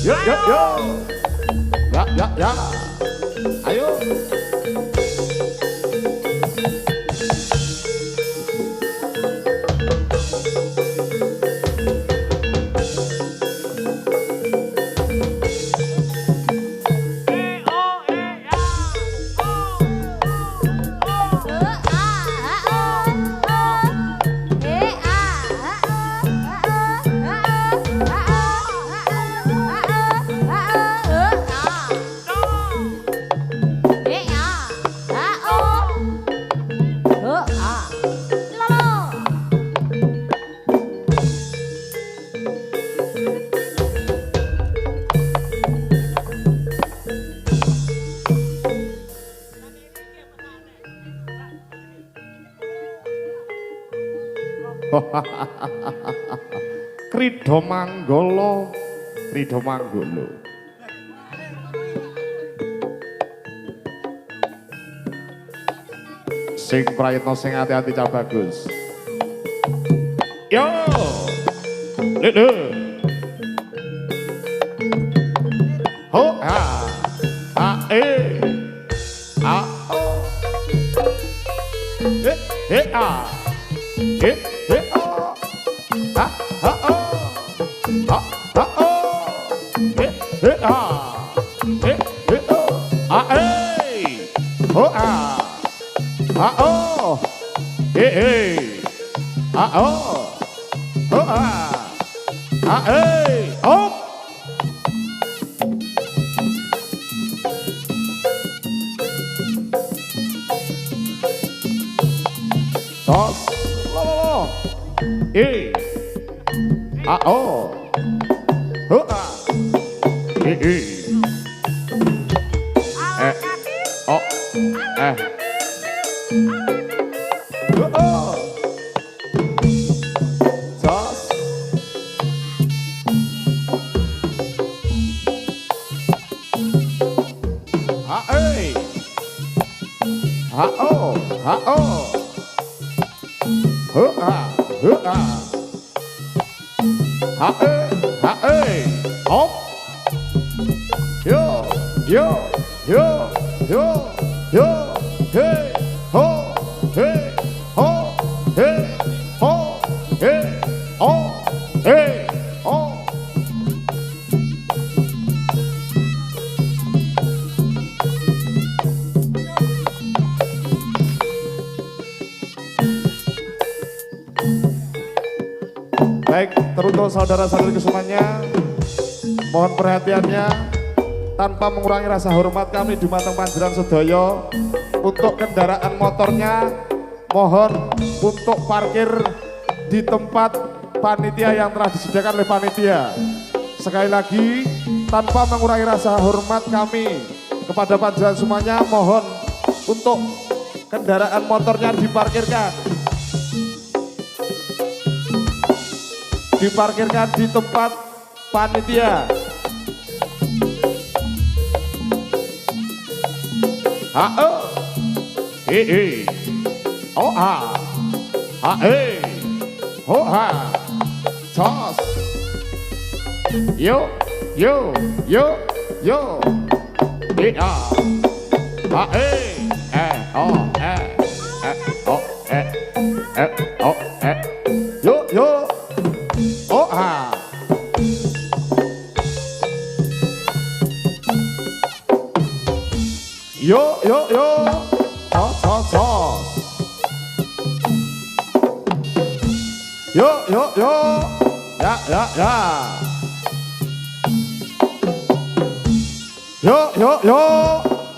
Yuk, yuk, yuk. Ya, ya, ya. Ayo. Krida Manggala, Krida Manggala. Sing prayitna sing ati-ati cah bagus. Yo. Lho. Ho ha. Ha a o. A. O. Ha ha o. Ha ha o. A. O. A ho a. A o. A o. Ho a. Op. Tos. Lo. A o. Ho a. O. Tos. Ha o. Ha o. Ho a. Ho a. Ha op. Yo yo yo yo yo hey ho hey ho hey ho hey o hey o. Baik, teruntuk saudara-saudari semuanya, mohon perhatiannya tanpa mengurangi rasa hormat kami di Dumateng Panjenengan sedaya. Untuk kendaraan motornya mohon untuk parkir di tempat panitia yang telah disediakan oleh panitia. Sekali lagi tanpa mengurangi rasa hormat kami kepada panjenengan semuanya, mohon untuk kendaraan motornya diparkirkan di tempat panitia. Ha o. O ha. Ha ho ha. Tos. Yo yo yo yo. A. Ha o o o yo yo. O ha. Yo yo yo. Tos. Yo yo yo. Ya ya ya. Yo yo yo.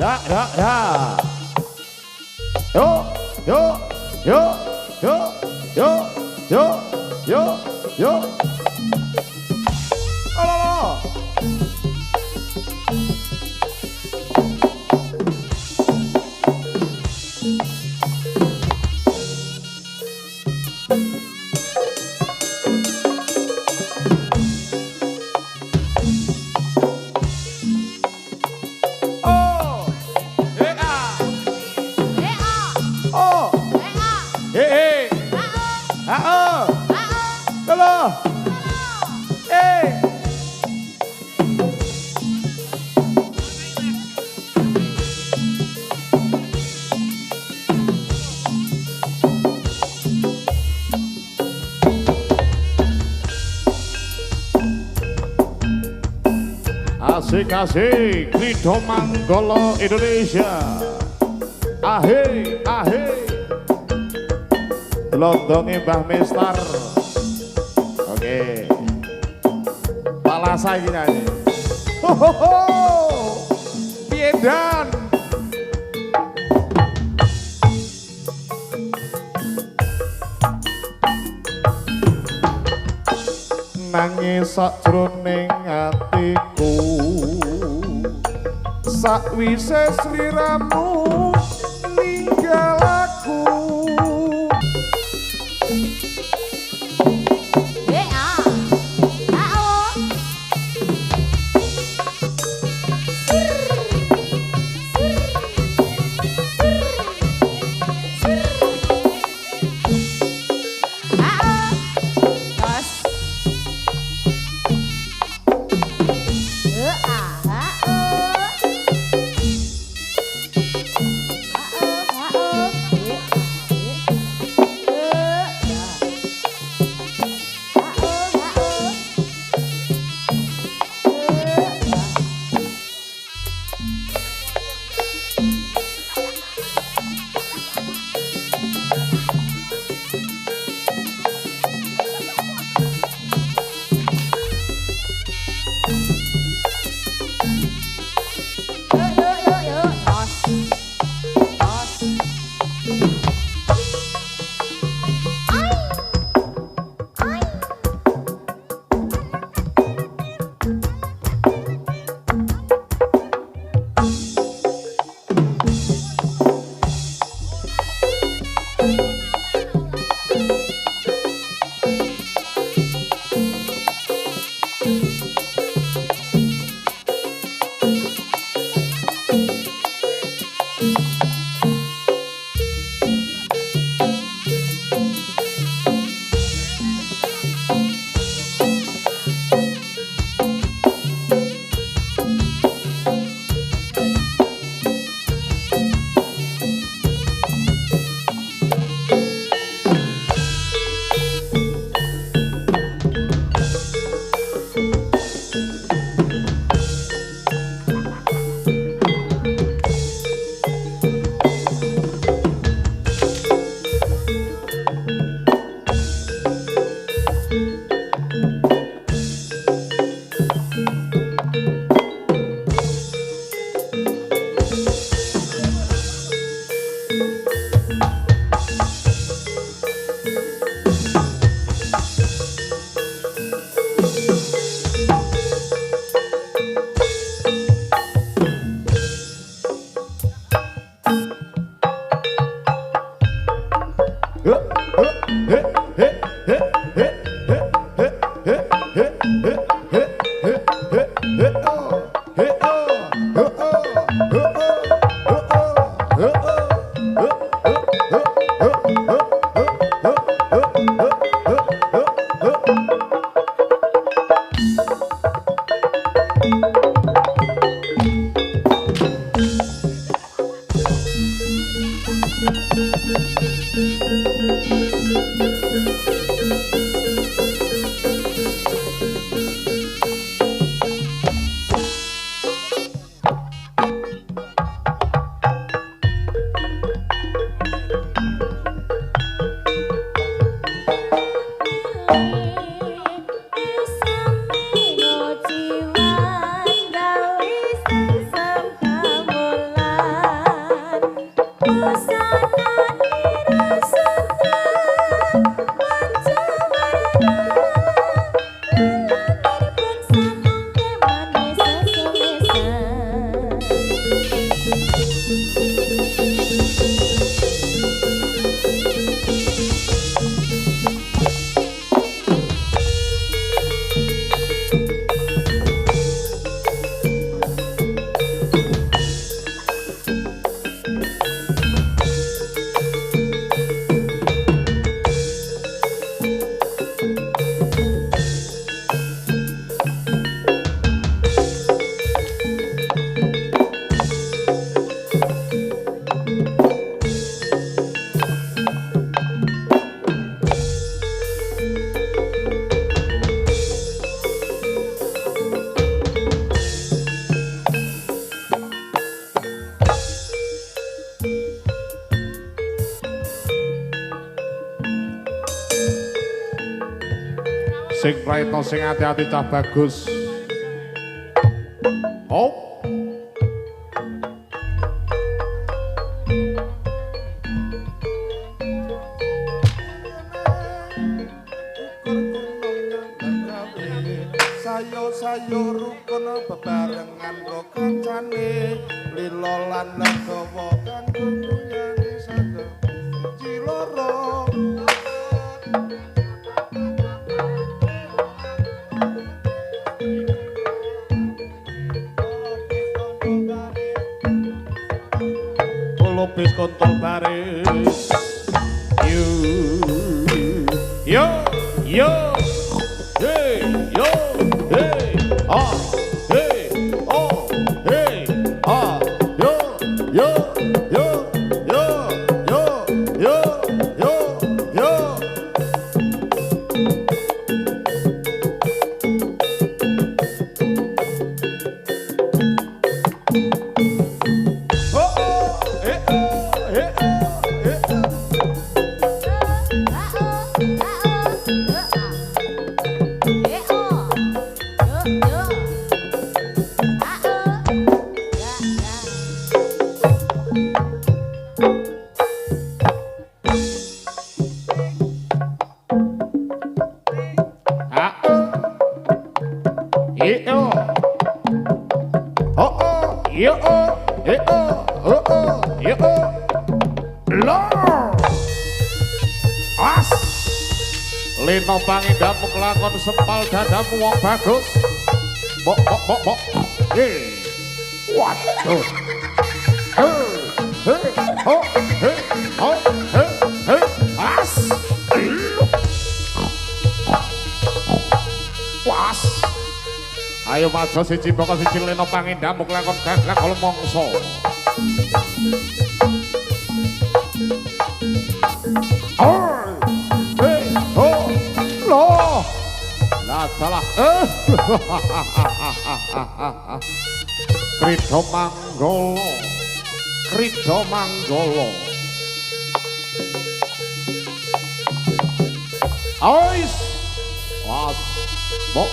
Ya ya ya. Yo yo yo yo yo yo yo yo. Halo. Halo. Asik-asik Lido Manggolo Indonesia. Ahe, ahe. Londongi Mbah Mistar. Oke. Palasa iki nyanyi. Ho ho ho. Piedan. Nangis sakjroning atiku sakwise sliramu ninggal aku. Sing praetno sing ati-ati cah bagus. Oh. Sayo rukun bebarengan kok kancane lila lan legawa kang kunyane sada ciloro Lopis kontol baris yo hey yo hey ah hey oh hey ah yo yo yo yo yo yo yo yo Lino pangindamu kelakon sempal dadamu wong bagus. Bok. Waduh. As. Was. Ayo majo siji boko siji lino pangindamu kelakon gagak kala mongso. Salah. Krida Manggala. Ais. Was. Bok.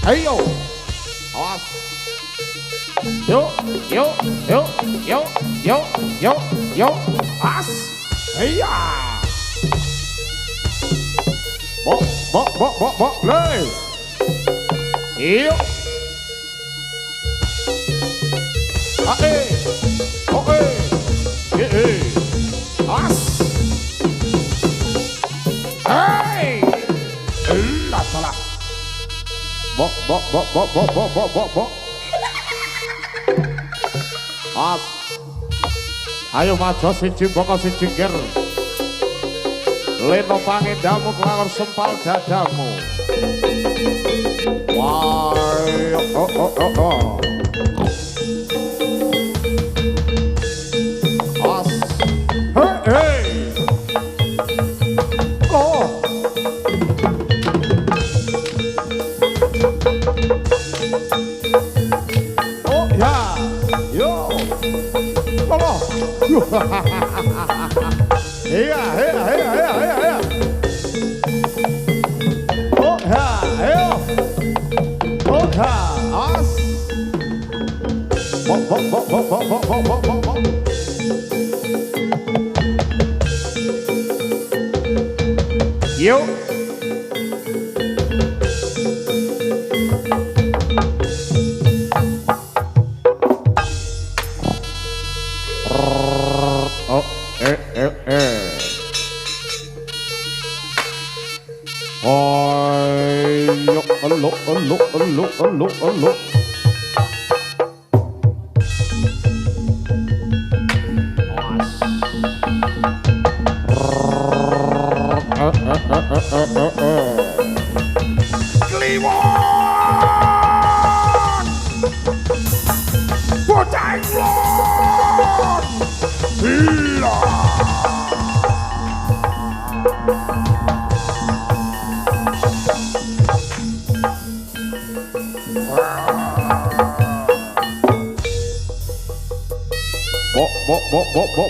Ayo. Was. Yo. As. Iya. Bok, lei. Iyo. Oke. As. Hey. Salah. Bok. As. Ayo majo siji boko siji ger. Leno pangindamu kelakon sempal dadamu. Why, oh. As, hey. Oh. Oh ya, yo. Lolo. Iya. Oh ya, ayo. Oh ya, as. Bok. Yo. Elo. Kliwon! Bocah Kliwon! Gila!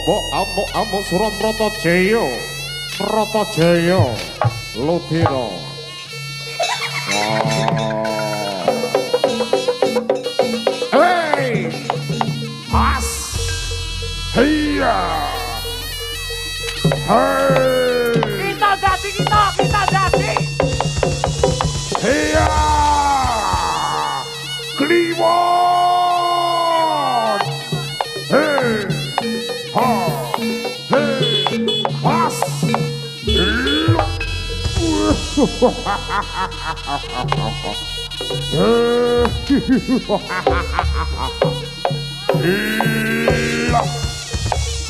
Bok, amo Suron Prata Jaya. Lutiro. Hey, as, hiya, hey, Kita jadi. hiya, Kliwon, hey, ha, hey, as,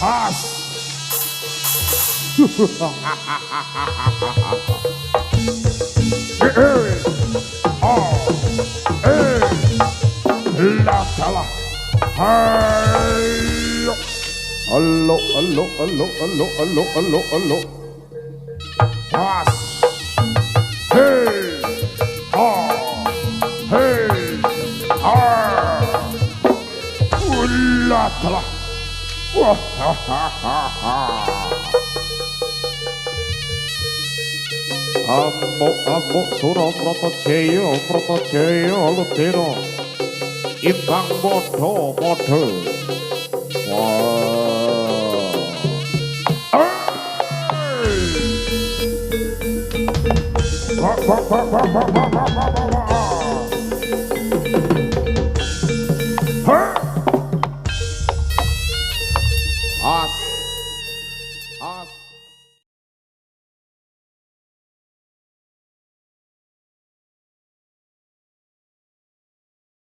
As. Allo. As. Hey. Hey. Ulatala. Amuk sura prata jaya Lutiro imbang padha. Wah.